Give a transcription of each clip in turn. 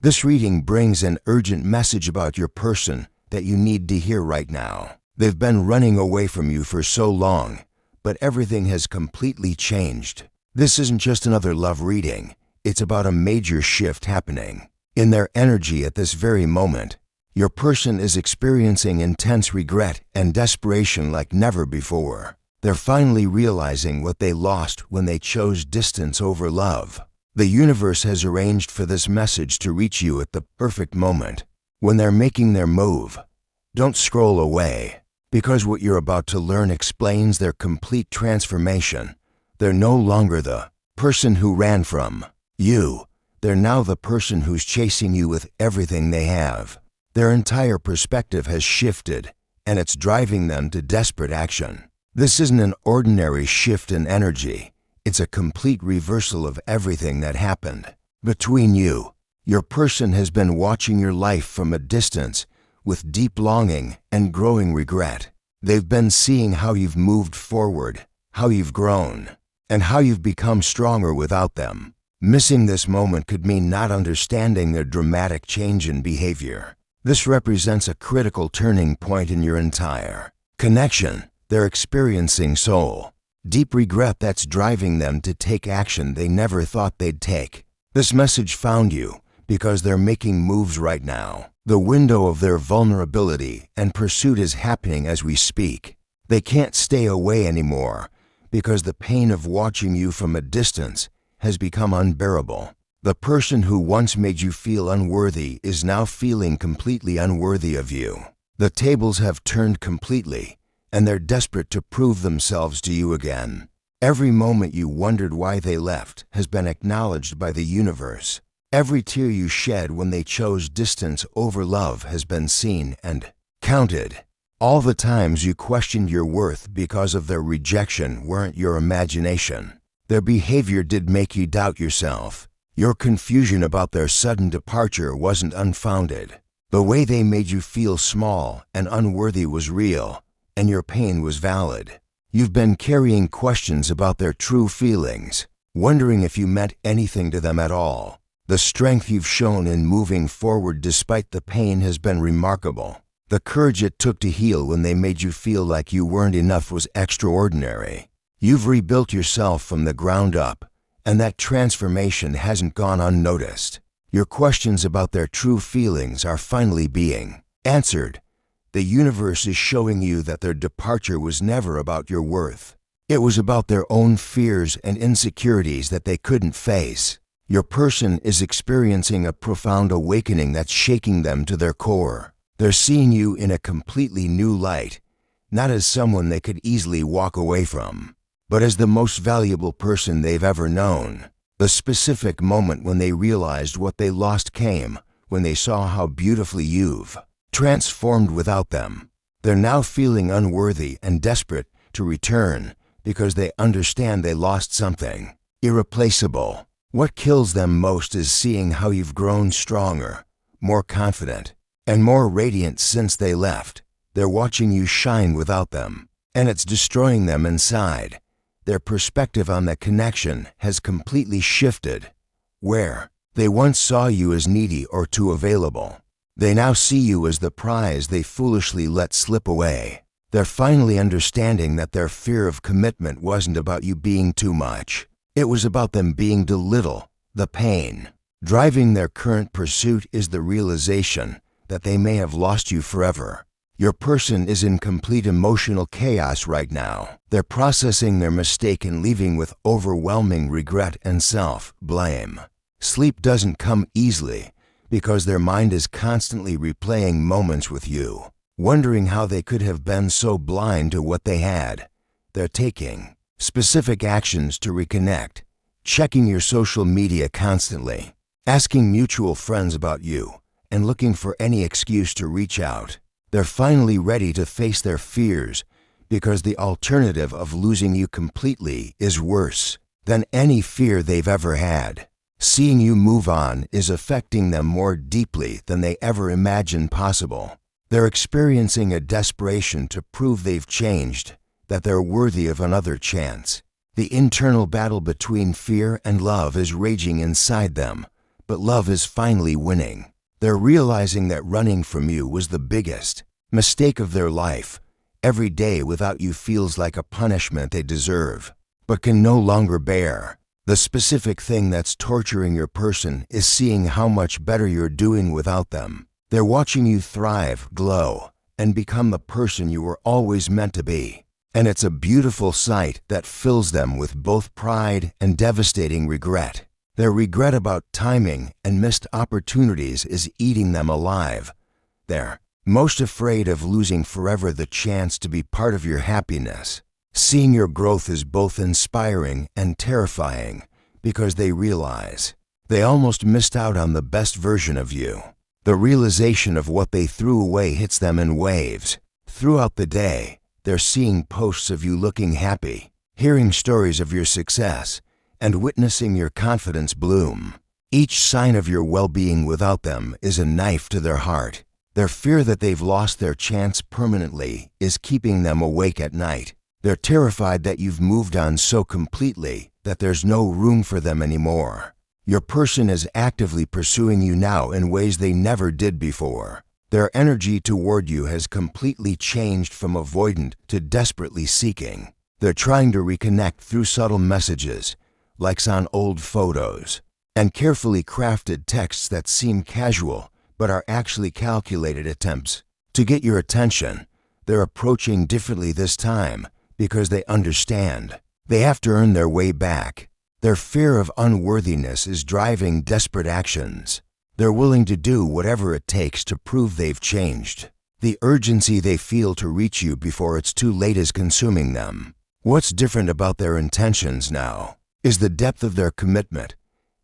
This reading brings an urgent message about your person that you need to hear right now. They've been running away from you for so long, but everything has completely changed. This isn't just another love reading. It's about a major shift happening in their energy at this very moment. Your person is experiencing intense regret and desperation like never before. They're finally realizing what they lost when they chose distance over love. The universe has arranged for this message to reach you at the perfect moment, when they're making their move. Don't scroll away, because what you're about to learn explains their complete transformation. They're no longer the person who ran from you. They're now the person who's chasing you with everything they have. Their entire perspective has shifted, and it's driving them to desperate action. This isn't an ordinary shift in energy. It's a complete reversal of everything that happened between you. Your person has been watching your life from a distance with deep longing and growing regret. They've been seeing how you've moved forward, how you've grown, and how you've become stronger without them. Missing this moment could mean not understanding their dramatic change in behavior. This represents a critical turning point in your entire connection. They're experiencing deep regret that's driving them to take action they never thought they'd take. This message found you because they're making moves right now. The window of their vulnerability and pursuit is happening as we speak. They can't stay away anymore because the pain of watching you from a distance has become unbearable. The person who once made you feel unworthy is now feeling completely unworthy of you. The tables have turned completely, and they're desperate to prove themselves to you again. Every moment you wondered why they left has been acknowledged by the universe. Every tear you shed when they chose distance over love has been seen and counted. All the times you questioned your worth because of their rejection weren't your imagination. Their behavior did make you doubt yourself. Your confusion about their sudden departure wasn't unfounded. The way they made you feel small and unworthy was real, and your pain was valid. You've been carrying questions about their true feelings, wondering if you meant anything to them at all. The strength you've shown in moving forward despite the pain has been remarkable. The courage it took to heal when they made you feel like you weren't enough was extraordinary. You've rebuilt yourself from the ground up, and that transformation hasn't gone unnoticed. Your questions about their true feelings are finally being answered. The universe is showing you that their departure was never about your worth. It was about their own fears and insecurities that they couldn't face. Your person is experiencing a profound awakening that's shaking them to their core. They're seeing you in a completely new light, not as someone they could easily walk away from, but as the most valuable person they've ever known. The specific moment when they realized what they lost came when they saw how beautifully you've transformed without them. They're now feeling unworthy and desperate to return because they understand they lost something irreplaceable. What kills them most is seeing how you've grown stronger, more confident, and more radiant since they left. They're watching you shine without them, and it's destroying them inside. Their perspective on the connection has completely shifted. Where they once saw you as needy or too available, they now see you as the prize they foolishly let slip away. They're finally understanding that their fear of commitment wasn't about you being too much. It was about them being too little. The pain driving their current pursuit is the realization that they may have lost you forever. Your person is in complete emotional chaos right now. They're processing their mistake and leaving with overwhelming regret and self-blame. Sleep doesn't come easily because their mind is constantly replaying moments with you, wondering how they could have been so blind to what they had. They're taking specific actions to reconnect, checking your social media constantly, asking mutual friends about you, and looking for any excuse to reach out. They're finally ready to face their fears because the alternative of losing you completely is worse than any fear they've ever had. Seeing you move on is affecting them more deeply than they ever imagined possible. They're experiencing a desperation to prove they've changed, that they're worthy of another chance. The internal battle between fear and love is raging inside them, but love is finally winning. They're realizing that running from you was the biggest mistake of their life. Every day without you feels like a punishment they deserve, but can no longer bear. The specific thing that's torturing your person is seeing how much better you're doing without them. They're watching you thrive, glow, and become the person you were always meant to be. And it's a beautiful sight that fills them with both pride and devastating regret. Their regret about timing and missed opportunities is eating them alive. They're most afraid of losing forever the chance to be part of your happiness. Seeing your growth is both inspiring and terrifying because they realize they almost missed out on the best version of you. The realization of what they threw away hits them in waves. Throughout the day, they're seeing posts of you looking happy, hearing stories of your success, and witnessing your confidence bloom. Each sign of your well-being without them is a knife to their heart. Their fear that they've lost their chance permanently is keeping them awake at night. They're terrified that you've moved on so completely that there's no room for them anymore. Your person is actively pursuing you now in ways they never did before. Their energy toward you has completely changed from avoidant to desperately seeking. They're trying to reconnect through subtle messages, likes on old photos, and carefully crafted texts that seem casual but are actually calculated attempts to get your attention. They're approaching differently this time because they understand they have to earn their way back. Their fear of unworthiness is driving desperate actions. They're willing to do whatever it takes to prove they've changed. The urgency they feel to reach you before it's too late is consuming them. What's different about their intentions now is the depth of their commitment.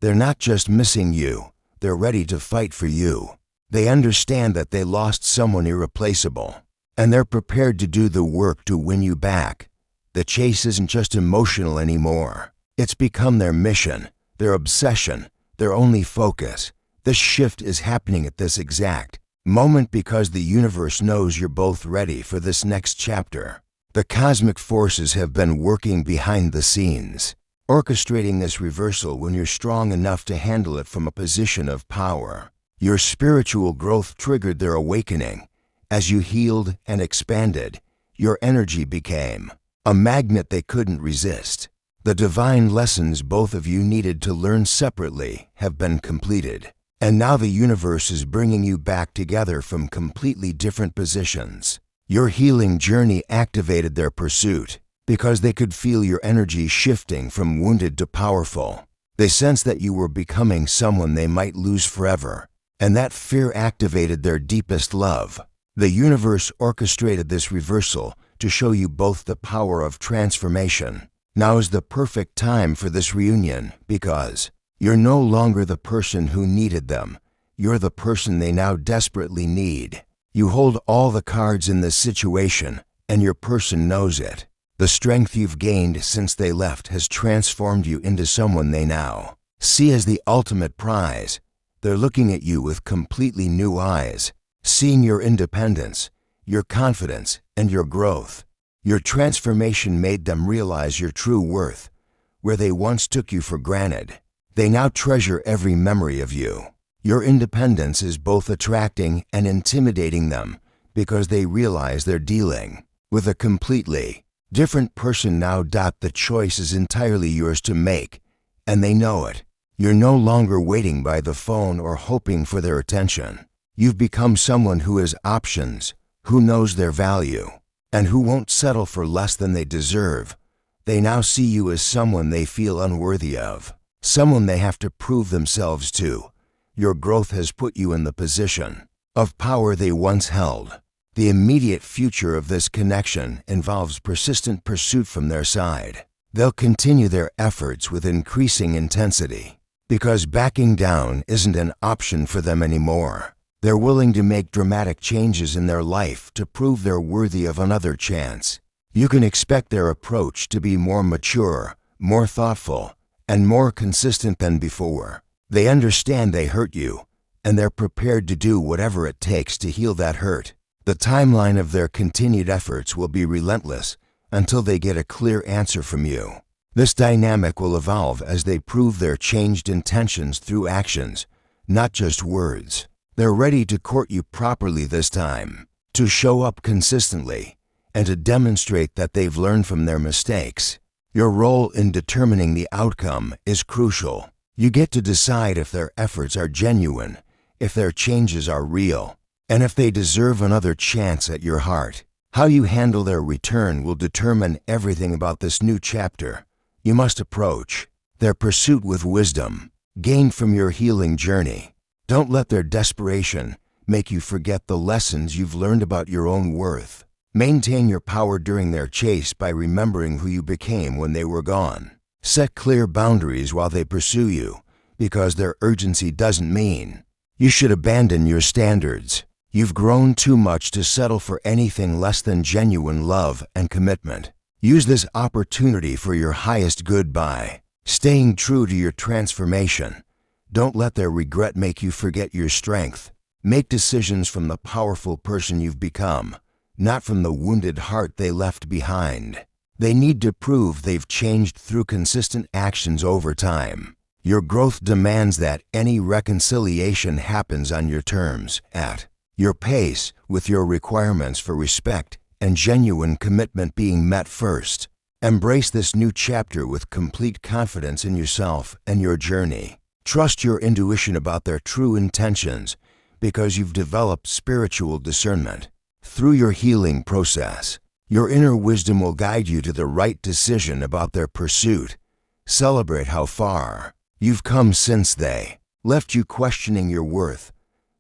They're not just missing you, they're ready to fight for you. They understand that they lost someone irreplaceable, and they're prepared to do the work to win you back. The chase isn't just emotional anymore. It's become their mission, their obsession, their only focus. This shift is happening at this exact moment because the universe knows you're both ready for this next chapter. The cosmic forces have been working behind the scenes, orchestrating this reversal when you're strong enough to handle it from a position of power. Your spiritual growth triggered their awakening. As you healed and expanded, your energy became a magnet they couldn't resist. The divine lessons both of you needed to learn separately have been completed, and now the universe is bringing you back together from completely different positions. Your healing journey activated their pursuit because they could feel your energy shifting from wounded to powerful. They sensed that you were becoming someone they might lose forever, and that fear activated their deepest love. The universe orchestrated this reversal to show you both the power of transformation. Now is the perfect time for this reunion because you're no longer the person who needed them. You're the person they now desperately need. You hold all the cards in this situation, and your person knows it. The strength you've gained since they left has transformed you into someone they now see as the ultimate prize. They're looking at you with completely new eyes, seeing your independence, your confidence, and your growth. Your transformation made them realize your true worth. Where they once took you for granted, they now treasure every memory of you. Your independence is both attracting and intimidating them because they realize they're dealing with a completely different person now. The choice is entirely yours to make, and they know it. You're no longer waiting by the phone or hoping for their attention. You've become someone who has options, who knows their value, and who won't settle for less than they deserve. They now see you as someone they feel unworthy of, someone they have to prove themselves to. Your growth has put you in the position of power they once held. The immediate future of this connection involves persistent pursuit from their side. They'll continue their efforts with increasing intensity because backing down isn't an option for them anymore. They're willing to make dramatic changes in their life to prove they're worthy of another chance. You can expect their approach to be more mature, more thoughtful, and more consistent than before. They understand they hurt you, and they're prepared to do whatever it takes to heal that hurt. The timeline of their continued efforts will be relentless until they get a clear answer from you. This dynamic will evolve as they prove their changed intentions through actions, not just words. They're ready to court you properly this time, to show up consistently, and to demonstrate that they've learned from their mistakes. Your role in determining the outcome is crucial. You get to decide if their efforts are genuine, if their changes are real, and if they deserve another chance at your heart. How you handle their return will determine everything about this new chapter. You must approach their pursuit with wisdom, gained from your healing journey. Don't let their desperation make you forget the lessons you've learned about your own worth. Maintain your power during their chase by remembering who you became when they were gone. Set clear boundaries while they pursue you, because their urgency doesn't mean you should abandon your standards. You've grown too much to settle for anything less than genuine love and commitment. Use this opportunity for your highest good by staying true to your transformation. Don't let their regret make you forget your strength. Make decisions from the powerful person you've become, not from the wounded heart they left behind. They need to prove they've changed through consistent actions over time. Your growth demands that any reconciliation happens on your terms, at your pace, with your requirements for respect and genuine commitment being met first. Embrace this new chapter with complete confidence in yourself and your journey. Trust your intuition about their true intentions because you've developed spiritual discernment. Through your healing process, your inner wisdom will guide you to the right decision about their pursuit. Celebrate how far you've come since they left you questioning your worth.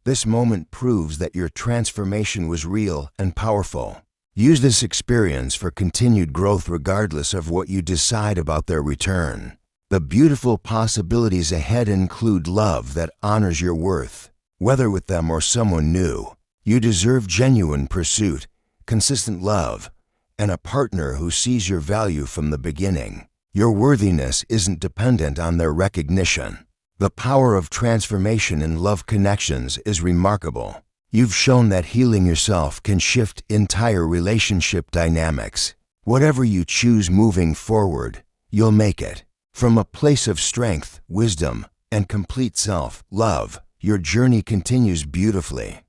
This moment proves that your transformation was real and powerful. Use this experience for continued growth regardless of what you decide about their return. The beautiful possibilities ahead include love that honors your worth, whether with them or someone new. You deserve genuine pursuit, consistent love, and a partner who sees your value from the beginning. Your worthiness isn't dependent on their recognition. The power of transformation in love connections is remarkable. You've shown that healing yourself can shift entire relationship dynamics. Whatever you choose moving forward, you'll make it. From a place of strength, wisdom, and complete self-love, your journey continues beautifully.